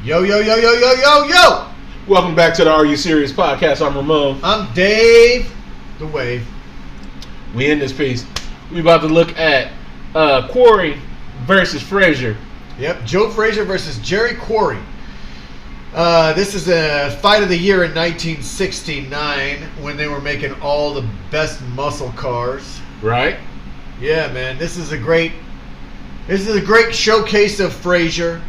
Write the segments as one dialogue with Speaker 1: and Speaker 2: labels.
Speaker 1: Yo, yo, yo, yo, yo, yo, yo!
Speaker 2: Welcome back to the Are You Serious podcast. I'm Ramon.
Speaker 1: I'm Dave, the Wave.
Speaker 2: We in this piece. We about to look at Quarry versus Frazier.
Speaker 1: Yep, Joe Frazier versus Jerry Quarry. This is a fight of the year in 1969 when they were making all the best muscle cars.
Speaker 2: Right?
Speaker 1: Yeah, man. This is a great showcase of Frazier.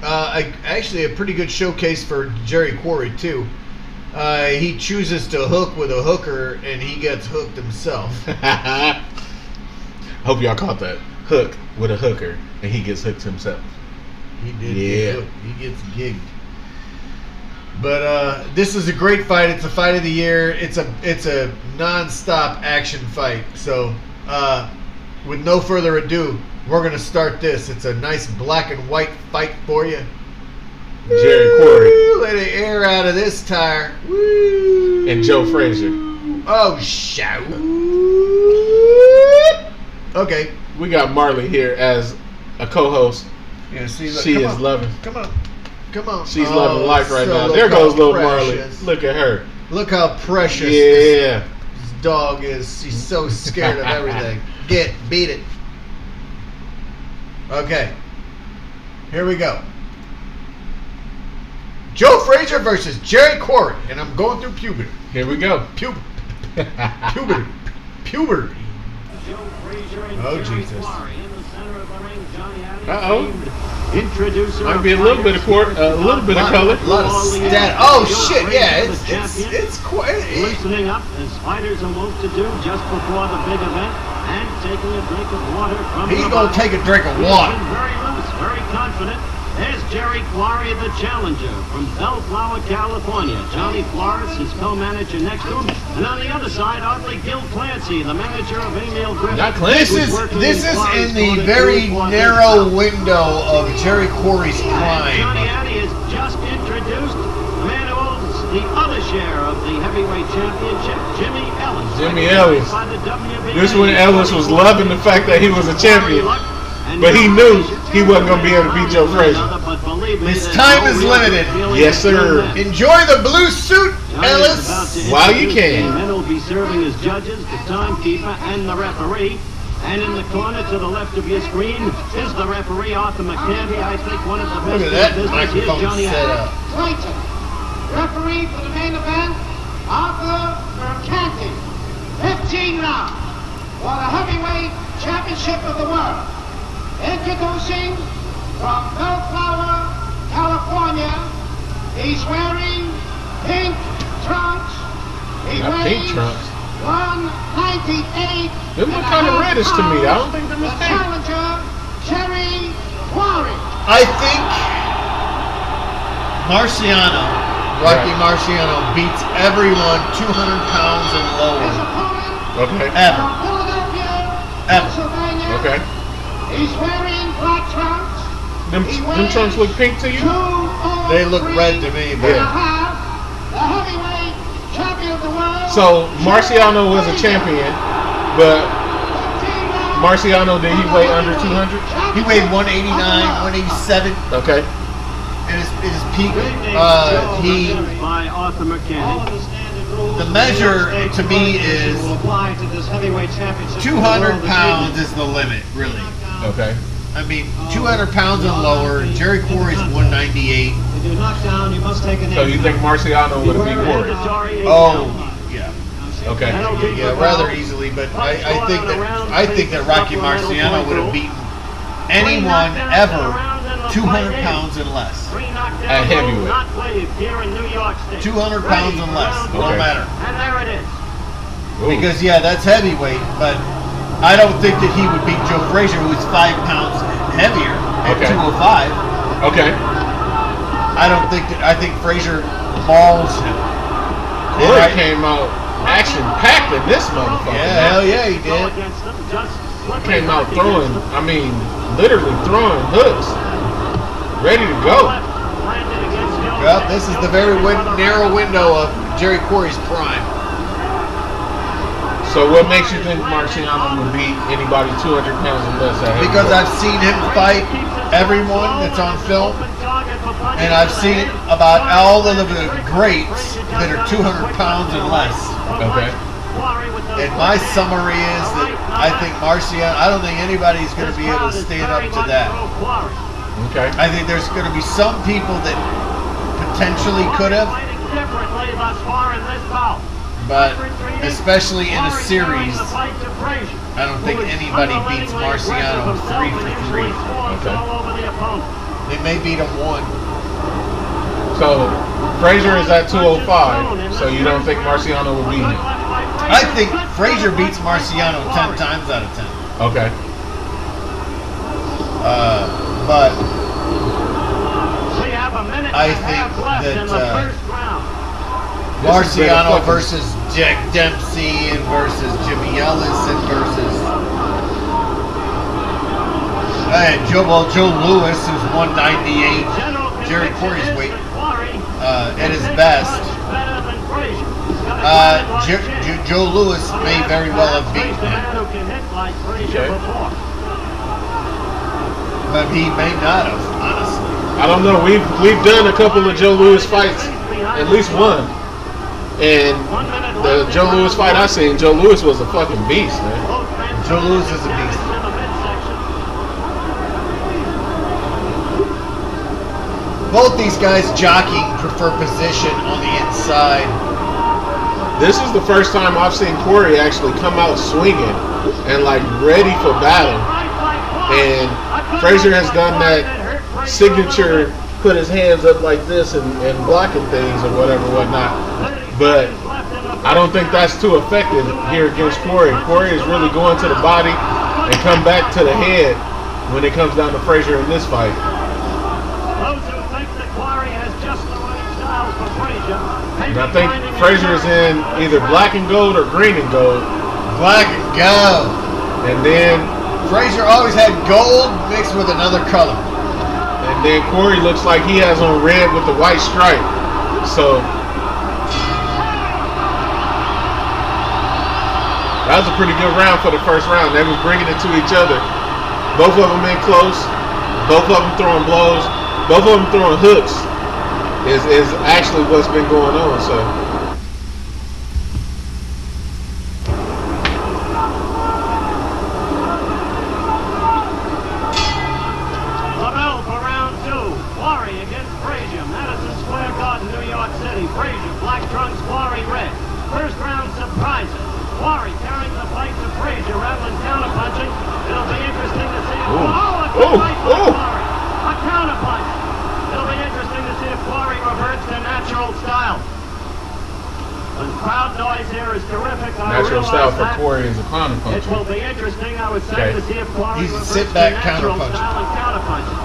Speaker 1: Actually, a pretty good showcase for Jerry Quarry too. He chooses to hook with a hooker, and he gets hooked himself.
Speaker 2: Hope y'all caught that. Hook with a hooker, and he gets hooked himself.
Speaker 1: He did. Get hooked. He gets gigged. But this is a great fight. It's a fight of the year. It's a non-stop action fight. So, with no further ado, we're going to start this. It's a nice black and white fight for you.
Speaker 2: Jerry Quarry.
Speaker 1: Let the air out of this tire. Woo.
Speaker 2: And Joe Frazier.
Speaker 1: Oh, shout. Okay.
Speaker 2: We got Marley here as a co-host.
Speaker 1: Yeah, see, look,
Speaker 2: she is loving.
Speaker 1: Come on.
Speaker 2: She's loving life right now. There goes little Marley. Look at her.
Speaker 1: Look how precious
Speaker 2: this
Speaker 1: dog is. She's so scared of everything. Beat it. Okay. Here we go. Joe Frazier versus Jerry Quarry. And I'm going through puberty.
Speaker 2: Here we go.
Speaker 1: Puberty. Oh, Jesus.
Speaker 2: Uh-oh.
Speaker 3: Introducer
Speaker 2: might be a little bit of color.
Speaker 1: A lot of stat. Oh shit! Yeah, it's quite.
Speaker 3: Loosening up as fighters are wont to do just before the big event, and taking a drink of water from.
Speaker 1: He's gonna take a drink of water.
Speaker 3: Very loose, very confident. There's Jerry Quarry, the challenger from Bellflower, California. Johnny Flores, his co-manager next to him, and on the other side, oddly, Gil Clancy, the manager of Emil Griffith.
Speaker 2: Not Clancy.
Speaker 1: This is in the very narrow window of Jerry Quarry's prime.
Speaker 3: Johnny Addy has just introduced the man who holds the other share of the heavyweight championship, Jimmy Ellis.
Speaker 2: Jimmy Ellis. This when Ellis was loving the fact that he was a champion. But he knew he wasn't going to be able to beat Joe Frazier.
Speaker 1: His time is limited.
Speaker 2: Yes, sir.
Speaker 1: Enjoy the blue suit, Ellis.
Speaker 2: While you can.
Speaker 3: Men will be serving as judges, the timekeeper, and the referee. And in the corner to the left of your screen is the referee, Arthur McCandy. I think one of the best in the business. Here's Johnny Adams.
Speaker 4: Clayton. Referee for the main event, Arthur McCandy. 15 rounds for the heavyweight championship of the world. Introducing from Bellflower, California, he's wearing pink trunks.
Speaker 2: Pink trunks.
Speaker 4: 198.
Speaker 2: They look kind of reddish to me. I don't think they're
Speaker 4: the
Speaker 2: pink.
Speaker 4: challenger, Jerry Quarry.
Speaker 1: I think Rocky Marciano beats everyone 200 pounds and
Speaker 4: His
Speaker 1: lower.
Speaker 4: opponent
Speaker 2: Okay.
Speaker 1: Ever.
Speaker 4: from Philadelphia,
Speaker 1: Ever.
Speaker 4: Pennsylvania.
Speaker 2: Okay.
Speaker 4: He's wearing black trunks.
Speaker 2: Them trunks look pink to you?
Speaker 1: They look red to me, but
Speaker 4: The heavyweight champion of the world.
Speaker 2: So, Marciano was a champion, but Marciano, did he weigh under 200?
Speaker 1: he weighed 189, 187
Speaker 2: Okay.
Speaker 1: in his peak.
Speaker 3: By Arthur McCandy.
Speaker 1: The measure to me is 200 pounds is the limit, really.
Speaker 2: Okay.
Speaker 1: I mean, 200 pounds and lower. Jerry Quarry's 198.
Speaker 3: If you're knocked down, you must take a
Speaker 2: So you think Marciano would have beat Quarry?
Speaker 1: Oh, yeah.
Speaker 2: Okay.
Speaker 1: Yeah, rather easily, but I think that Rocky Marciano would have beaten anyone ever 200 pounds and less.
Speaker 2: At heavyweight.
Speaker 1: 200 pounds and less, no
Speaker 2: Okay.
Speaker 1: matter.
Speaker 3: And there it is.
Speaker 2: Ooh.
Speaker 1: Because yeah, that's heavyweight, but I don't think that he would beat Joe Frazier, who's 5 pounds heavier at
Speaker 2: Okay.
Speaker 1: 205.
Speaker 2: Okay.
Speaker 1: I think Frazier mauls him.
Speaker 2: Quarry came out action-packed in this motherfucker.
Speaker 1: Yeah, hell yeah, he did.
Speaker 2: Came out throwing, literally throwing hooks. Ready to go.
Speaker 1: Well, this is the very narrow window of Jerry Quarry's prime.
Speaker 2: So what makes you think Marciano would beat anybody 200 pounds or less at heavyweight?
Speaker 1: Because I've seen him fight everyone that's on film, And I've seen about all of the greats that are 200 pounds and less.
Speaker 2: Okay.
Speaker 1: And my summary is that I think Marciano, I don't think anybody's going to be able to stand up to that.
Speaker 2: Okay.
Speaker 1: I think there's going to be some people that potentially could have, but especially in a series, I don't think anybody beats Marciano 3 for 3.
Speaker 2: Okay.
Speaker 1: They may beat him 1.
Speaker 2: So Frazier is at 205. So you don't think Marciano will beat him?
Speaker 1: I think Frazier beats Marciano 10 times out of 10.
Speaker 2: Okay.
Speaker 1: But I think that Marciano versus Jack Dempsey and versus Jimmy Ellis and versus Joe Lewis, who's 198, Jerry Quarry's weight at his best. Joe Lewis may very well have beaten him, but he may not have, honestly.
Speaker 2: I don't know. We've done a couple of Joe Lewis fights, at least one. And the Joe Lewis fight I seen, Joe Lewis was a fucking beast, man.
Speaker 1: Joe Lewis is a beast. Both these guys jockeying prefer position on the inside.
Speaker 2: This is the first time I've seen Quarry actually come out swinging and like ready for battle. And Frazier has done that signature, put his hands up like this and blocking things or whatnot. But I don't think that's too effective here against Quarry. Quarry is really going to the body and come back to the head when it comes down to Frazier in this fight. And I think Frazier is in either black and gold or green and gold.
Speaker 1: Black and gold.
Speaker 2: And then
Speaker 1: Frazier always had gold mixed with another color.
Speaker 2: And then Quarry looks like he has on red with the white stripe. So that was a pretty good round for the first round. They was bringing it to each other. Both of them in close. Both of them throwing blows. Both of them throwing hooks. Is actually what's been going on. So
Speaker 3: LaBelle for round 2. Quarry against Frazier. Madison Square Garden, New York City. Frazier, black trunks, Quarry red. First round surprises. Quarry carrying the fight to Frazier, rattling counterpunching. It'll be interesting to see. A good fight by Quarry. A counterpunch. It'll be interesting to see if Quarry reverts to natural style. The crowd noise here is terrific.
Speaker 2: natural style for Quarry is a counterpuncher.
Speaker 3: It will be interesting, I would say, to see if Quarry
Speaker 1: He's a
Speaker 3: reverts
Speaker 1: sit-back
Speaker 3: to natural
Speaker 1: counterpuncher.
Speaker 3: style and counterpunching.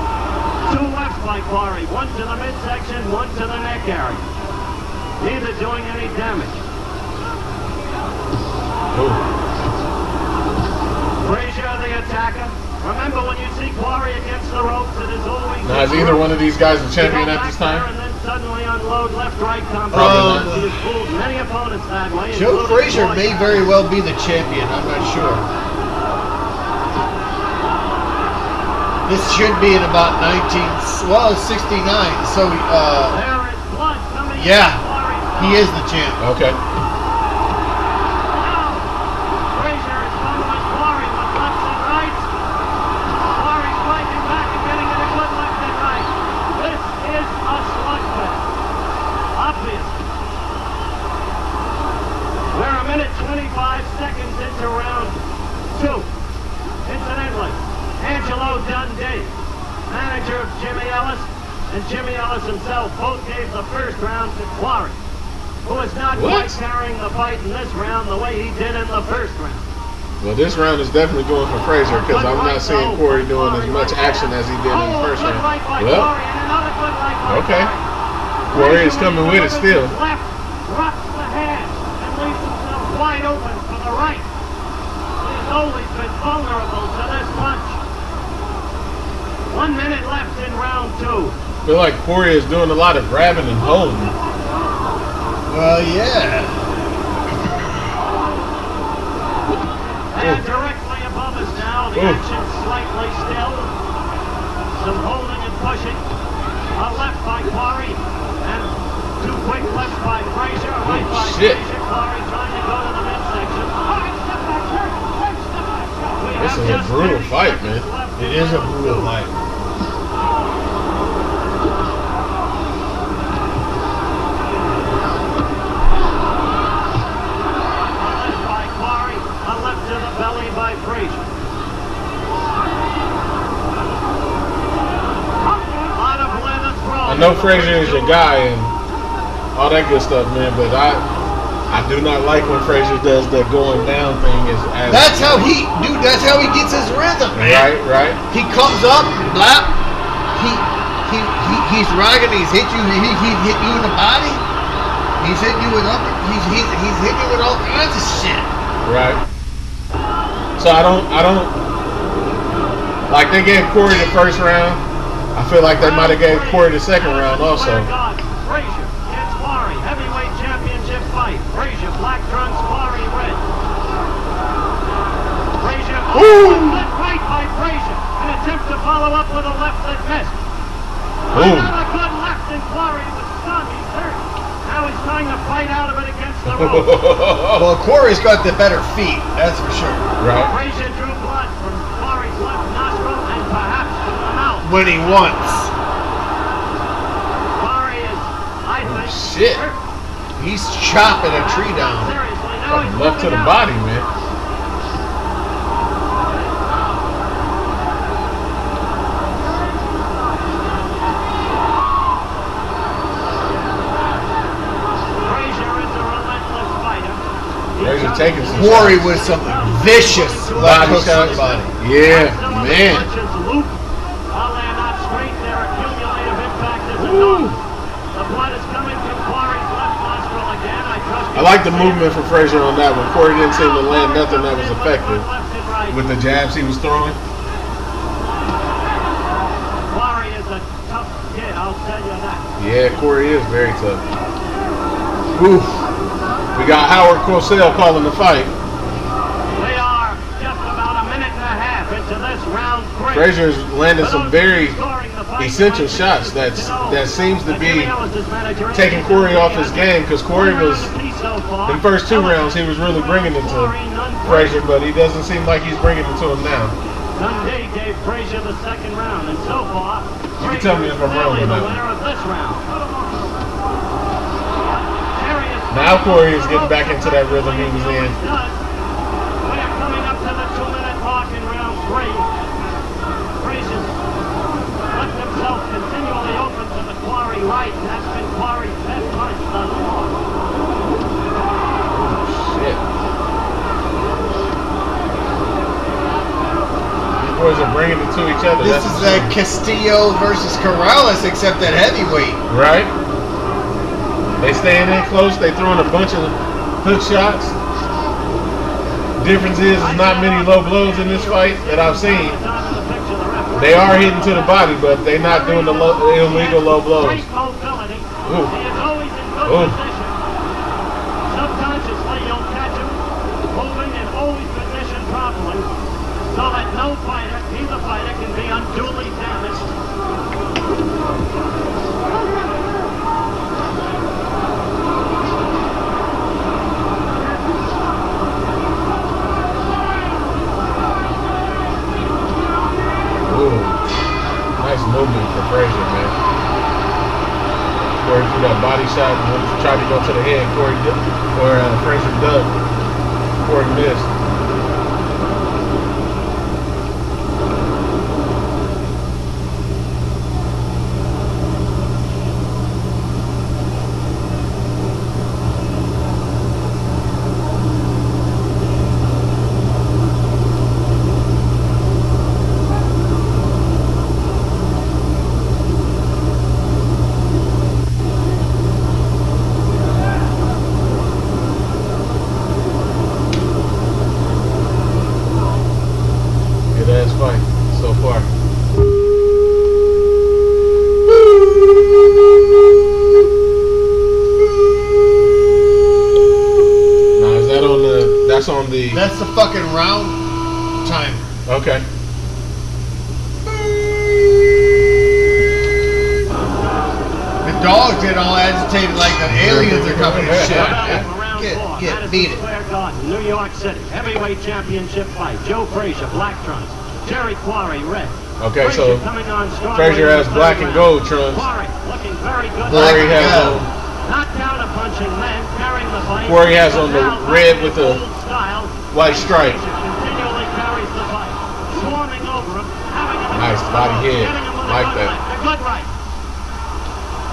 Speaker 3: 2 lefts by Quarry, one to the midsection, one to the neck area. Neither doing any damage. Frazier, the attacker. Remember, when you see Quarry against the ropes, it is always.
Speaker 2: Now, is either one of these guys a champion at this time?
Speaker 3: And then suddenly unload left-right combo.
Speaker 2: Probably
Speaker 3: He has fooled many opponents that way.
Speaker 1: Joe
Speaker 3: including
Speaker 1: Frazier
Speaker 3: Floyd.
Speaker 1: may very well be the champion. I'm not sure. This should be in about 69. So,
Speaker 3: There is blood coming.
Speaker 1: yeah,
Speaker 3: from Quarry's
Speaker 1: he is the champ.
Speaker 2: Okay.
Speaker 3: Frazier is following Quarry with lefts and rights. Quarry striking back and getting it a good left and right. This is a slugfest. Obviously. We're a minute 25 seconds into round 2. Incidentally, Angelo Dundee, manager of Jimmy Ellis, and Jimmy Ellis himself both gave the first round to Quarry, who is not quite carrying the fight in this round the way he did in the first round.
Speaker 2: Well, this round is definitely going for Frazier because I'm not seeing Quarry doing as much action as he did in the first round. Well, okay. Quarry is coming with it still.
Speaker 3: Left drops the hand and leaves himself wide open for the right. He's always been vulnerable to this punch. 1 minute left in round 2.
Speaker 2: I feel like Quarry is doing a lot of grabbing and holding.
Speaker 1: Well, yeah.
Speaker 3: And directly above us now, the action slightly still. Some holding and pushing. A left by Quarry, and two quick lefts by Frazier. A right by
Speaker 2: shit.
Speaker 3: Frazier. Quarry trying to go to the midsection.
Speaker 2: This is a brutal fight, man.
Speaker 1: It is a brutal fight.
Speaker 3: Belly by Frazier.
Speaker 2: I know Frazier is your guy and all that good stuff, man, but I do not like when Frazier does the going down thing.
Speaker 1: That's how he gets his rhythm, man.
Speaker 2: Right.
Speaker 1: He comes up, blap. He's rocking. He's hit you. He hit you in the body. He's hitting you with up. He's hitting you with all kinds of shit.
Speaker 2: Right. So I don't like they gave Quarry the first round. I feel like they might have gave Quarry the second round also.
Speaker 3: Frazier against Quarry, heavyweight championship fight. Frazier, black trunks, Quarry, red. Frazier, left right by Frazier. An attempt to follow up with a left that missed. Another good left and Quarry was stunned. He's hurt. Now he's trying to fight out of it against the rope.
Speaker 1: Well, Quarry's got the better feet, that's for sure.
Speaker 2: Right.
Speaker 3: Frazier drew blood from Quarry's left nostril and perhaps from the mouth.
Speaker 1: When he wants.
Speaker 3: Quarry is, I think,
Speaker 2: shit.
Speaker 3: hurt.
Speaker 1: He's chopping a tree down.
Speaker 3: Seriously, now he's
Speaker 2: Left to the
Speaker 3: moving
Speaker 2: body,
Speaker 3: out.
Speaker 2: man. Frazier taking some
Speaker 1: Quarry
Speaker 2: shots.
Speaker 1: with some vicious left hooks on the body.
Speaker 2: Yeah, man.
Speaker 3: While they're not straight, their accumulative impact is enormous. The blood is coming from Quarry's left nostril again.
Speaker 2: I like the movement from Frazier on that one. Quarry didn't seem to land nothing that was effective with the jabs he was throwing.
Speaker 3: Quarry is a tough kid, I'll tell you that.
Speaker 2: Yeah, Quarry is very tough. Oof. We got Howard Cosell calling the fight.
Speaker 3: We are just about a minute and a half into this round 3.
Speaker 2: Frazier's landed some very essential shots that seems to be taking Quarry off his game, because Quarry was, in the first 2 rounds, he was really bringing it to Frazier, but he doesn't seem like he's bringing it to him now.
Speaker 3: Dundee gave Frazier the second round, and so far,
Speaker 2: You can tell me if I'm wrong
Speaker 3: clearly
Speaker 2: on
Speaker 3: the
Speaker 2: that.
Speaker 3: winner of this round.
Speaker 2: Now Quarry is getting back into that rhythm he was in.
Speaker 3: We are coming up to the 2-minute mark in round 3. Frazier's left himself continually open to the Quarry right, and that's been Quarry's best punch thus far.
Speaker 2: Shit. These boys are bringing it to each other.
Speaker 1: This is like Castillo versus Corrales, except at heavyweight.
Speaker 2: Right? They staying in close. They throwing a bunch of hook shots. Difference is not many low blows in this fight that I've seen. They are hitting to the body, but they're not doing the illegal low blows. Ooh. Ooh.
Speaker 3: Subconsciously, you'll catch him moving and always positioned properly, so that no fighter, either fighter, can be unduly damaged.
Speaker 2: Nice movement for Frazier, man. Quarry threw that body shot and tried to go to the head. Frazier ducked. Quarry missed. Fight so far. Now is that on the?
Speaker 1: That's the fucking round timer.
Speaker 2: Okay.
Speaker 1: dogs get all agitated like the aliens are coming and shit.
Speaker 3: Beat it. Square Garden, New York City. Heavyweight championship fight. Joe Frazier, black trunks. Jerry Quarry, red.
Speaker 2: Okay, so
Speaker 3: coming on strong.
Speaker 2: Frazier has black and gold trunks.
Speaker 3: Quarry looking very good.
Speaker 2: Quarry has on.
Speaker 3: Not down a punching man, carrying the fight.
Speaker 2: Quarry has on the red with the white stripe.
Speaker 3: Continually carries the fight. Swarming over him, having him.
Speaker 2: Nice body hit. Like that.
Speaker 3: A good right.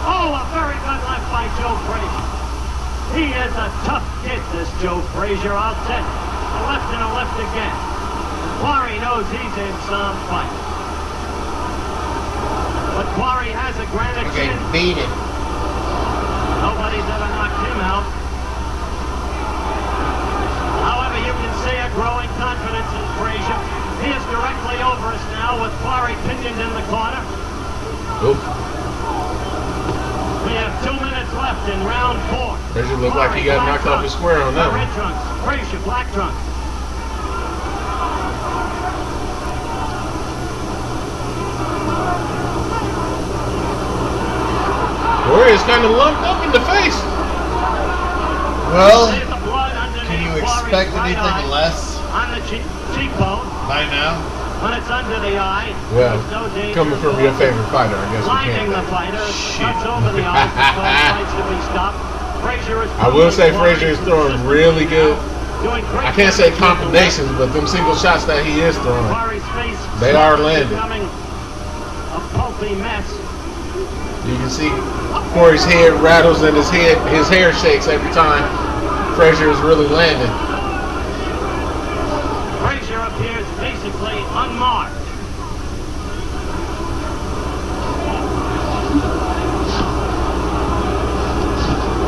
Speaker 3: Oh, a very good left by Joe Frazier. He is a tough kid, this Joe Frazier, I'll tell you. A left and a left again. Quarry knows he's in some fight. But Quarry has a granite chin.
Speaker 1: Beat it.
Speaker 3: Nobody's ever knocked him out. However, you can see a growing confidence in Frazier. He is directly over us now with Quarry pinioned in the corner.
Speaker 2: Oof.
Speaker 3: We have 2 minutes left in round 4.
Speaker 2: Frazier looked like he got knocked off his square on that one.
Speaker 3: Red trunks. Frazier, black trunks.
Speaker 2: Quarry is kind of lumped up in the face.
Speaker 1: Well, can you expect anything less
Speaker 3: on the cheekbone
Speaker 1: by now?
Speaker 3: When it's under the eye,
Speaker 2: well,
Speaker 3: no
Speaker 2: coming from your favorite fighter, I guess we
Speaker 3: blinding
Speaker 2: can't.
Speaker 3: the fighter, cuts over the eyes, fights to be stopped. Frazier is
Speaker 2: I will say Frazier is throwing really good. I can't say combinations, but them single shots that he is throwing, they are landing.
Speaker 3: A pulpy mess.
Speaker 2: You can see Quarry's head rattles and his hair shakes every time Frazier is really landing.
Speaker 3: Frazier appears basically unmarked.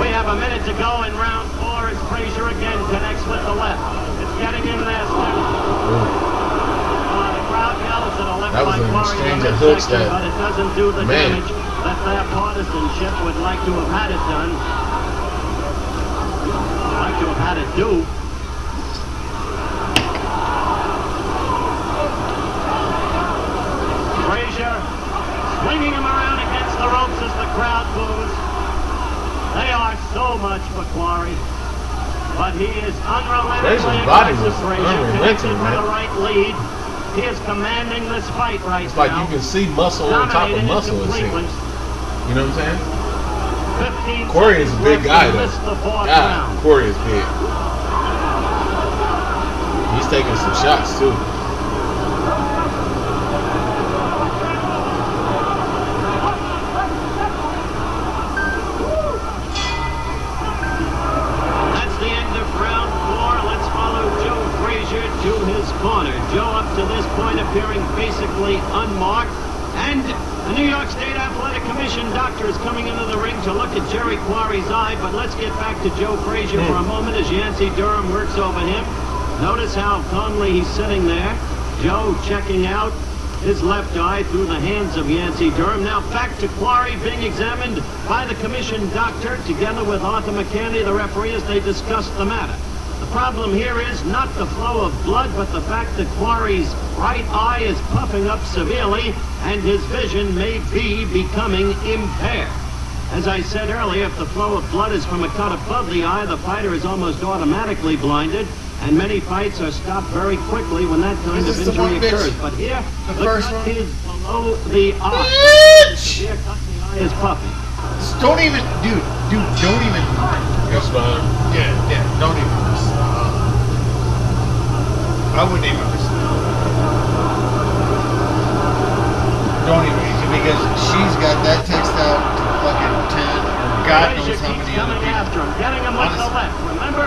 Speaker 3: We have a minute to go in round 4 as Frazier again connects with the left. It's getting him there still. The crowd yells at a left
Speaker 2: that was
Speaker 3: by
Speaker 2: an
Speaker 3: Quarry
Speaker 2: exchange
Speaker 3: in
Speaker 2: of hooks
Speaker 3: section,
Speaker 2: that,
Speaker 3: but it doesn't do the
Speaker 2: man,
Speaker 3: damage that their partisanship would like to have had it done. Like to have had it do. Frazier swinging him around against the ropes as the crowd boos. They are so much for Quarry, but he is unrelentingly
Speaker 2: Frazier's body was
Speaker 3: Frazier
Speaker 2: unrelenting,
Speaker 3: with
Speaker 2: man.
Speaker 3: the right lead. He is commanding this fight right
Speaker 2: it's like
Speaker 3: now.
Speaker 2: you can see muscle on top of muscle, it seems. You know what I'm saying? Quarry is a big guy, though. God, Quarry is big. He's taking some shots, too.
Speaker 3: That's the end of round 4. Let's follow Joe Frazier to his corner. Joe, up to this point, appearing basically unmarked. And the New York State Athletic Commission doctor is coming into the ring to look at Jerry Quarry's eye. But let's get back to Joe Frazier for a moment as Yancey Durham works over him. Notice how calmly he's sitting there. Joe checking out his left eye through the hands of Yancey Durham. Now back to Quarry being examined by the commission doctor together with Arthur McCandy, the referee, as they discuss the matter. The problem here is not the flow of blood, but the fact that Quarry's right eye is puffing up severely and his vision may be becoming impaired. As I said earlier, if the flow of blood is from a cut above the eye, the fighter is almost automatically blinded, and many fights are stopped very quickly when that kind of injury occurs. But here, the first cut is below the eye. Severe cut in the eye is puffing.
Speaker 1: Don't even, dude, don't even.
Speaker 2: That's fine.
Speaker 1: Yeah, don't even. I wouldn't even. Don't even, because she's got that text out to fucking 10, or God knows how many other people.
Speaker 3: After him, getting him with the left, remember?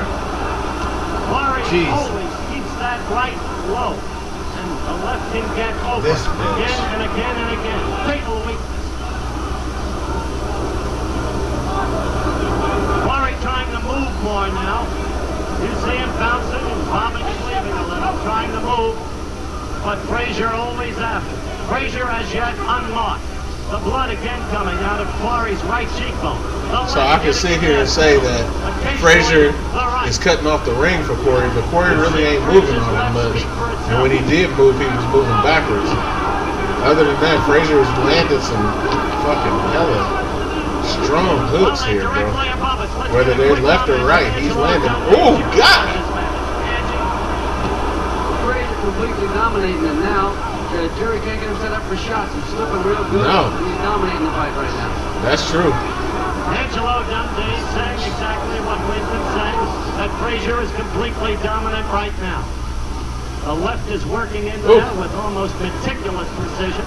Speaker 3: Quarry always keeps that right low, and the left can get over
Speaker 1: This
Speaker 3: again and again and again. Fatal weakness. Quarry trying to move more now. You see him bouncing and bobbing and weaving a little, trying to move, but Frazier always after. Frazier as yet unmarked. The blood again coming out of Quarry's right cheekbone.
Speaker 2: So I can sit here and say that Frazier is cutting off the ring for Quarry, but Quarry really ain't moving all that much. And when he did move, he was moving backwards. Other than that, Frazier has landed some fucking hella hooks here, bro. Whether they're left or right, he's landing. Oh, God!
Speaker 5: Frazier completely dominating it now. Jerry can't get him set up for shots. He's slipping real good.
Speaker 2: No.
Speaker 5: And he's dominating the fight right now.
Speaker 2: That's true.
Speaker 3: Angelo Dundee saying exactly what we've been saying, that Frazier is completely dominant right now. The left is working in there with almost meticulous precision.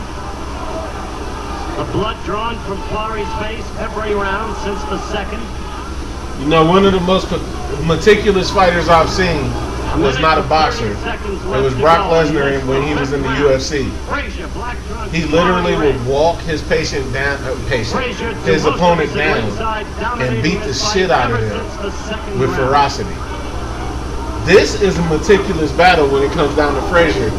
Speaker 3: The blood drawn from Quarry's face every round since the second.
Speaker 2: You know, one of the most meticulous fighters I've seen was not a boxer. It was Brock Lesnar when he was in the UFC. He literally would walk his his opponent down and beat the shit out of him with ferocity. This is a meticulous battle when it comes down to Frazier.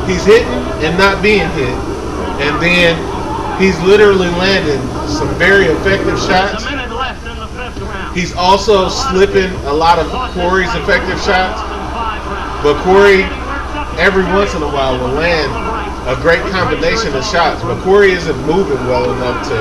Speaker 2: He's hitting and not being hit, and then he's literally landing some very effective shots. He's also slipping a lot of Quarry's effective shots, but Quarry every once in a while will land a great combination of shots, but Quarry isn't moving well enough to.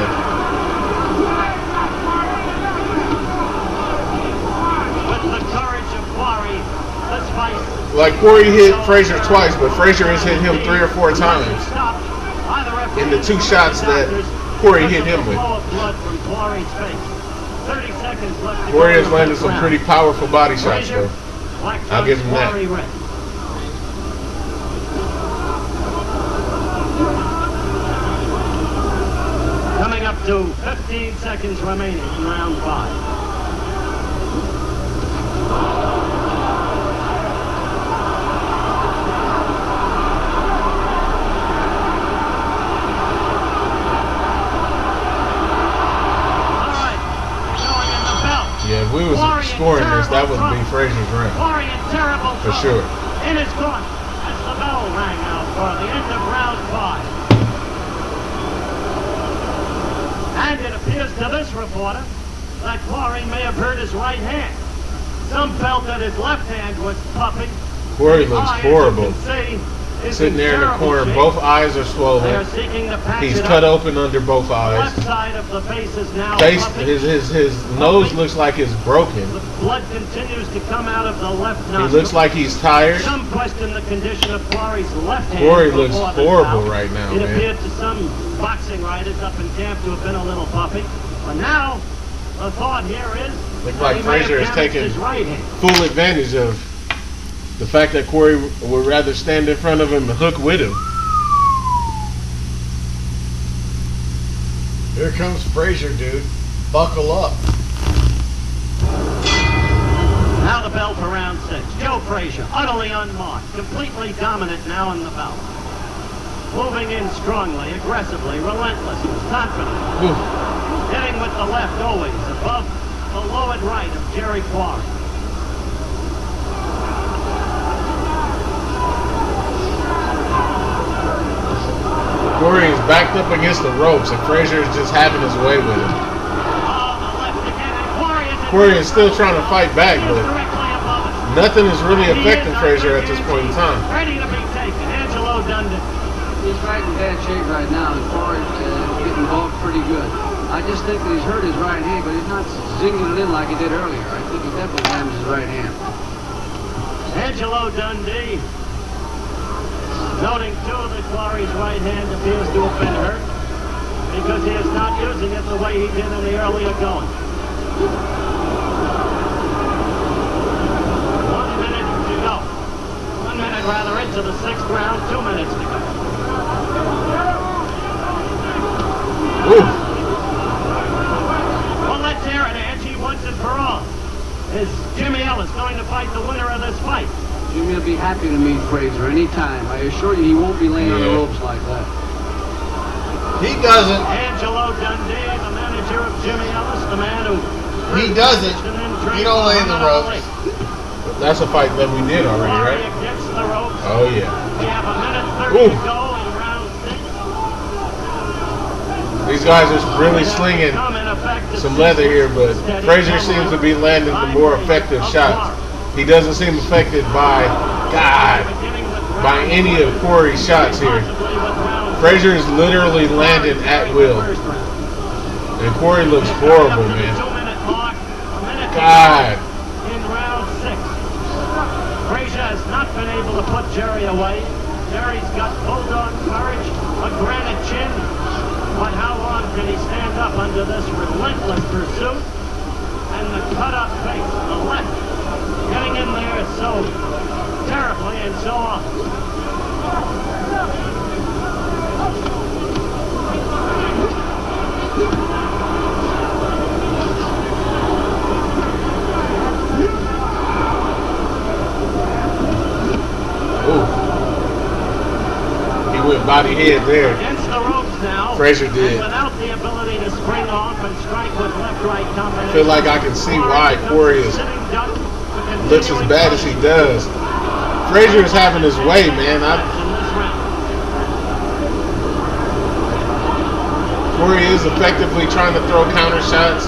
Speaker 2: Like Quarry hit Frazier twice, but Frazier has hit him 3 or 4 times in the 2 shots that Quarry hit him with. Quarry has landed some pretty powerful body shots, though. I'll give him that.
Speaker 3: Coming up to 15 seconds remaining in round 5.
Speaker 2: Yeah, if we was scoring this, that would be Frazier's round. For sure.
Speaker 3: In his corner. As the bell rang out for the end of round 5. And it appears to this reporter that Quarry may have hurt his right hand. Some felt that his left hand was puffing.
Speaker 2: Quarry looks horrible. Sitting there in the corner, both eyes are swollen. He's cut open under both eyes.
Speaker 3: Left side of the face is now
Speaker 2: his nose looks like it's broken.
Speaker 3: The blood continues to come out of the left nostril.
Speaker 2: He looks like he's tired.
Speaker 3: Some question the condition of Quarry's left hand.
Speaker 2: Quarry looks horrible right now,
Speaker 3: It
Speaker 2: man.
Speaker 3: appeared to some boxing writers up in camp to have been a little puffy. But now, the thought here is
Speaker 2: Looks like
Speaker 3: he may have
Speaker 2: Frazier is
Speaker 3: damaged
Speaker 2: taking
Speaker 3: his right hand.
Speaker 2: full advantage of the fact that Quarry would rather stand in front of him and hook with him.
Speaker 1: Here comes Frazier, dude. Buckle up.
Speaker 3: Now the bell for round 6. Joe Frazier, utterly unmarked, completely dominant now in the bout. Moving in strongly, aggressively, relentless, confident.
Speaker 2: Ooh.
Speaker 3: Hitting with the left always, above the lowered right of Jerry Quarry.
Speaker 2: Quarry is backed up against the ropes, and Frazier is just having his way with him. Quarry is still trying to fight back, but nothing is really affecting Frazier at this point in time.
Speaker 3: Ready to be taken. Angelo Dundee.
Speaker 5: He's right in bad shape right now, and Quarry's getting involved pretty good. I just think that he's hurt his right hand, but he's not zinging it in like he did earlier. I think he definitely damaged his right hand.
Speaker 3: Angelo Dundee. Noting too that Quarry's right hand appears to have been hurt because he is not using it the way he did in the earlier going. 1 minute to go. 1 minute rather into the 6th round, 2 minutes to go.
Speaker 2: Ooh.
Speaker 3: Well, let's hear it, Angie, once and for all. Is Jimmy Ellis going to fight the winner of this fight?
Speaker 5: Jimmy will be happy to meet Frazier anytime. I assure you he won't be laying on the ropes like that.
Speaker 1: He doesn't.
Speaker 3: Angelo Dundee, the manager of Jimmy Ellis, the man who...
Speaker 1: He doesn't. He don't lay in the ropes.
Speaker 2: That's a fight that we did already, right?
Speaker 3: Against the ropes.
Speaker 2: Oh, yeah.
Speaker 3: We have a minute 30 to go in round 6.
Speaker 2: These guys are really slinging some leather here, but Frazier seems to be landing the more effective shots. He doesn't seem affected by any of Quarry's shots here. Frazier is literally landing at will. And Quarry looks horrible, man.
Speaker 3: 2-minute mark. A minute to
Speaker 2: God.
Speaker 3: go in round 6. Frazier has not been able to put Jerry away. Jerry's got bulldog courage, a granite chin. But how long can he stand up under this relentless pursuit? And the cut-up face, the left, getting in there so terribly and so often.
Speaker 2: Went body head there.
Speaker 3: Against the ropes now.
Speaker 2: Frazier did.
Speaker 3: Without the ability to spring off and strike with left-right combination.
Speaker 2: I feel like I can see why Quarry looks as bad as he does. Frazier is having his way, man. Quarry is effectively trying to throw counter shots.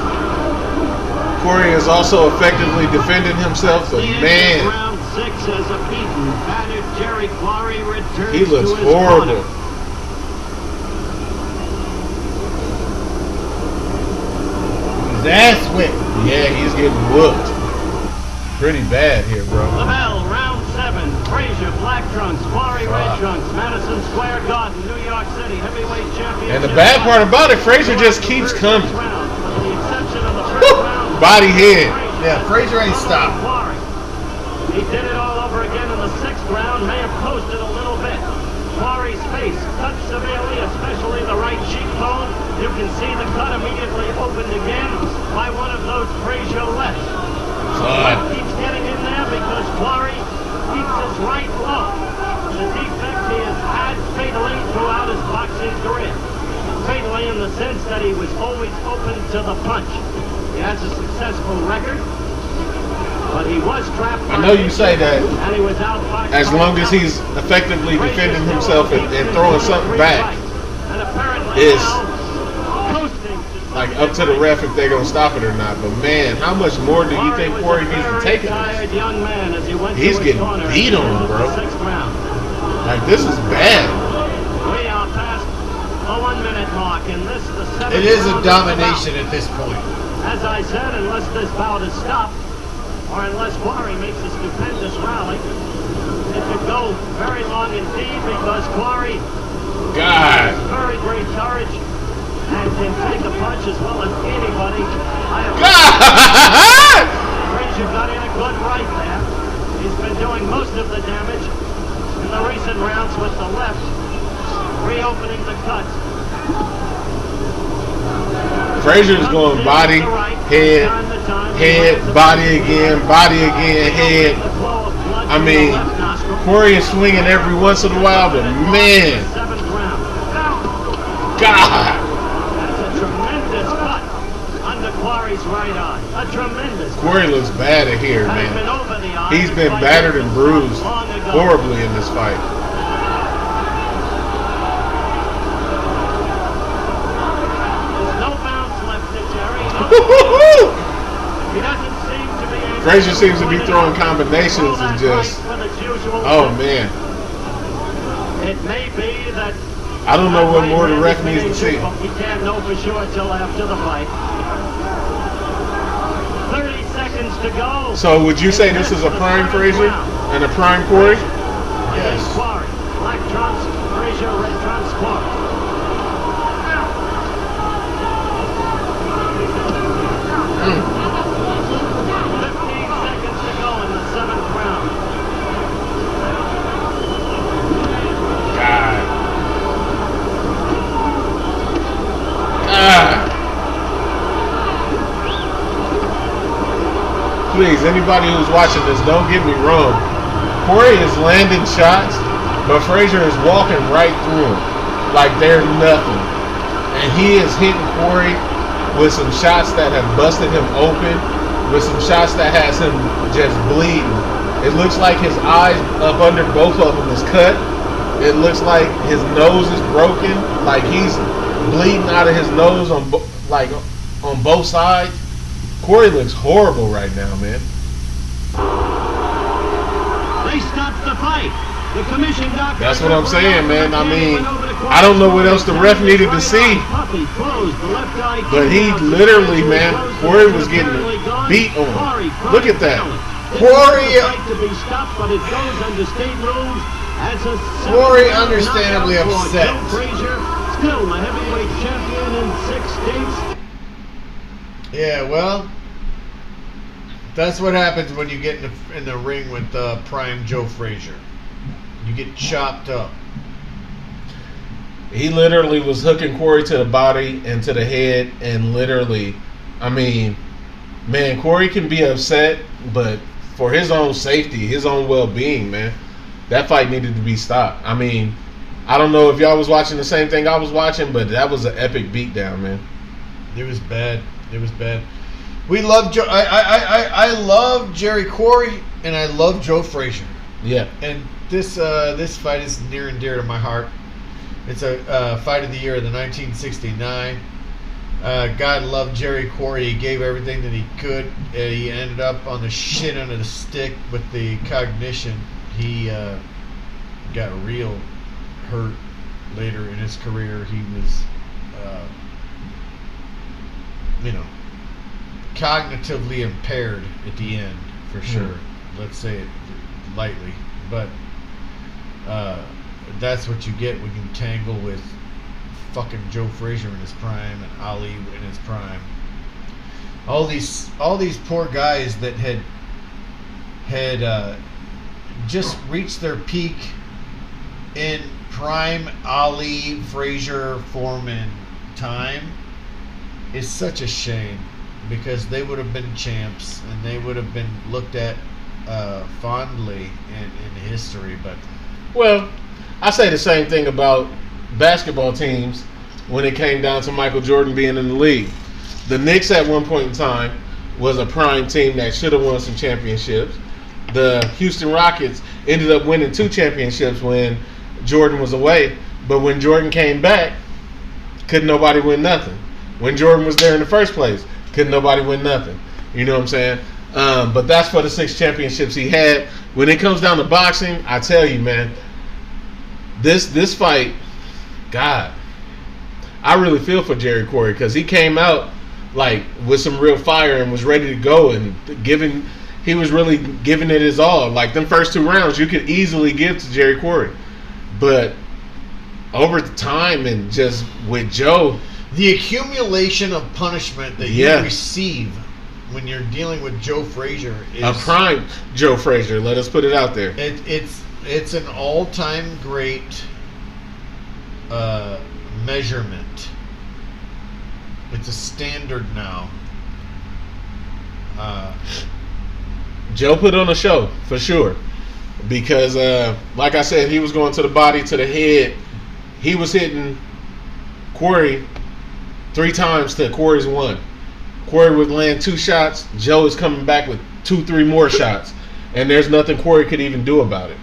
Speaker 2: Quarry is also effectively defending himself, but man,
Speaker 3: round 6 as a beaten, battered Jerry Quarry returns.
Speaker 2: He looks
Speaker 3: to his
Speaker 2: horrible.
Speaker 3: corner.
Speaker 1: His ass whipped.
Speaker 2: Yeah, he's getting whooped. Pretty bad here, bro.
Speaker 3: The bell, round 7. Frazier, black trunks. Quarry, red trunks. Madison Square Garden, New York City, heavyweight champion.
Speaker 2: And the bad part about it, Frazier just keeps coming.
Speaker 3: Round, with the exception of the first round.
Speaker 2: Body head.
Speaker 1: Yeah, Frazier ain't stopped.
Speaker 3: Quarry. He did it all over again in the 6th round. May have coasted a little bit. Quarry's face cut severely, especially the right cheekbone. You can see the cut immediately opened again by one of those Frazier lefts.
Speaker 2: God.
Speaker 3: Keeps getting in there because Quarry keeps his right low. The defect he has had fatally throughout his boxing career. Fatally in the sense that he was always open to the punch. He has a successful record, but he was trapped.
Speaker 2: I know you say that
Speaker 3: and he was outboxed
Speaker 2: as long as he's effectively defending himself and throwing something back,
Speaker 3: and apparently
Speaker 2: is
Speaker 3: now coasting to
Speaker 2: like up to the ref if they're gonna stop it or not. But man, how much more do you think Quarry needs to take in this?
Speaker 3: young man as he went
Speaker 2: He's
Speaker 3: to his
Speaker 2: getting
Speaker 3: corner
Speaker 2: beat
Speaker 3: at the
Speaker 2: on,
Speaker 3: end of
Speaker 2: bro.
Speaker 3: the 6th round.
Speaker 2: Like, this is bad.
Speaker 3: We are past the 1-minute mark, and this the 7th
Speaker 1: It is a
Speaker 3: round of the
Speaker 1: domination
Speaker 3: bout.
Speaker 1: at this point.
Speaker 3: As I said, unless this bout is stopped, or unless Quarry makes a stupendous rally, it could go very long indeed because Quarry
Speaker 2: God.
Speaker 3: has very great courage and can take a punch as well as anybody.
Speaker 2: God.
Speaker 3: Frazier got in a good right there. He's been doing most of the damage in the recent rounds with the left, reopening the cut.
Speaker 2: Frazier's going body, head, head, body again, head. I mean, Quarry is swinging every once in a while, but man, God.
Speaker 3: That's a tremendous cut under Quarry's right eye. A tremendous cut.
Speaker 2: Quarry looks bad in here,
Speaker 3: Has been
Speaker 2: man.
Speaker 3: over the eye.
Speaker 2: He's been battered and bruised
Speaker 3: Long ago.
Speaker 2: horribly in this fight.
Speaker 3: There's no bounce left to Jerry. He doesn't seem to be able
Speaker 2: Frazier seems to be throwing combinations and just, oh man.
Speaker 3: It may be that
Speaker 2: I don't know what more the ref needs to see.
Speaker 3: he can't know for sure till after the fight. 30 seconds to go.
Speaker 2: So would you say this is a prime Frazier and a prime Quarry?
Speaker 3: Yes. Quarry. Black trunks, Frazier, red trunks, Quarry. 15 seconds to go in the 7th round.
Speaker 2: God. God. Please, anybody who's watching this, don't get me wrong. Quarry is landing shots, but Frazier is walking right through them like they're nothing. And he is hitting Quarry with some shots that have busted him open, with some shots that has him just bleeding. It looks like his eyes up under both of them is cut. It looks like his nose is broken, like he's bleeding out of his nose on both sides. Quarry looks horrible right now, man.
Speaker 3: They stopped the fight. The commission doctor.
Speaker 2: That's what I'm saying, man. I mean, I don't know what else the ref needed to see. But he literally, man, Quarry was getting beat on. Look at that.
Speaker 1: Quarry
Speaker 3: Quarry
Speaker 1: understandably upset.
Speaker 3: Frazier, still the heavyweight champion in 6 states.
Speaker 1: Yeah, well, that's what happens when you get in the ring with prime Joe Frazier. You get chopped up.
Speaker 2: He literally was hooking Quarry to the body and to the head, and literally, I mean, man, Quarry can be upset, but for his own safety, his own well-being, man, that fight needed to be stopped. I mean, I don't know if y'all was watching the same thing I was watching, but that was an epic beatdown, man.
Speaker 1: It was bad. It was bad. We love Joe. I love Jerry Quarry, and I love Joe Frazier.
Speaker 2: Yeah.
Speaker 1: And this fight is near and dear to my heart. It's a fight of the year of the 1969. God loved Jerry Quarry. He gave everything that he could. He ended up on the shit under the stick with the cognition. He got real hurt later in his career. He was, cognitively impaired at the end, for sure. Let's say it lightly. But that's what you get when you tangle with fucking Joe Frazier in his prime and Ali in his prime. All these poor guys that had just reached their peak in prime Ali, Frazier, Foreman time is such a shame, because they would have been champs and they would have been looked at fondly in history. But
Speaker 2: well, I say the same thing about basketball teams when it came down to Michael Jordan being in the league. The Knicks at one point in time was a prime team that should have won some championships. The Houston Rockets ended up winning 2 championships when Jordan was away. But when Jordan came back, couldn't nobody win nothing. When Jordan was there in the first place, couldn't nobody win nothing. You know what I'm saying? But that's for the 6 championships he had. When it comes down to boxing, I tell you, man, this fight, God, I really feel for Jerry Quarry, because he came out like with some real fire and was ready to go, and he was really giving it his all. Like them first 2 rounds, you could easily give to Jerry Quarry, but over the time and just with Joe,
Speaker 1: the accumulation of punishment that you receive when you're dealing with Joe Frazier is
Speaker 2: a prime Joe Frazier. Let us put it out there.
Speaker 1: It's an all-time great measurement. It's a standard now.
Speaker 2: Joe put on a show for sure, because like I said, he was going to the body, to the head. He was hitting Quarry 3 times to Quarry's 1. Quarry would land 2 shots. Joe is coming back with 2-3 more shots, and there's nothing Quarry could even do about it.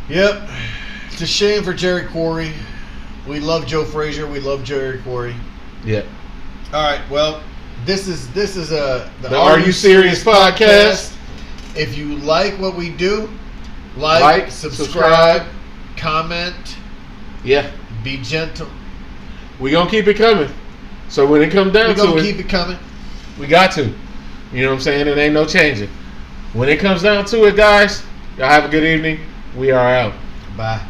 Speaker 1: Yep. It's a shame for Jerry Quarry. We love Joe Frazier. We love Jerry Quarry.
Speaker 2: Yeah.
Speaker 1: All right. Well, this is the
Speaker 2: Are You Serious podcast.
Speaker 1: If you like what we do, like, subscribe, comment.
Speaker 2: Yeah.
Speaker 1: Be gentle.
Speaker 2: We're going to keep it coming. So when it comes down to it,
Speaker 1: we're going to keep it coming.
Speaker 2: We got to. You know what I'm saying? It ain't no changing. When it comes down to it, guys, y'all have a good evening. We are out.
Speaker 1: Bye.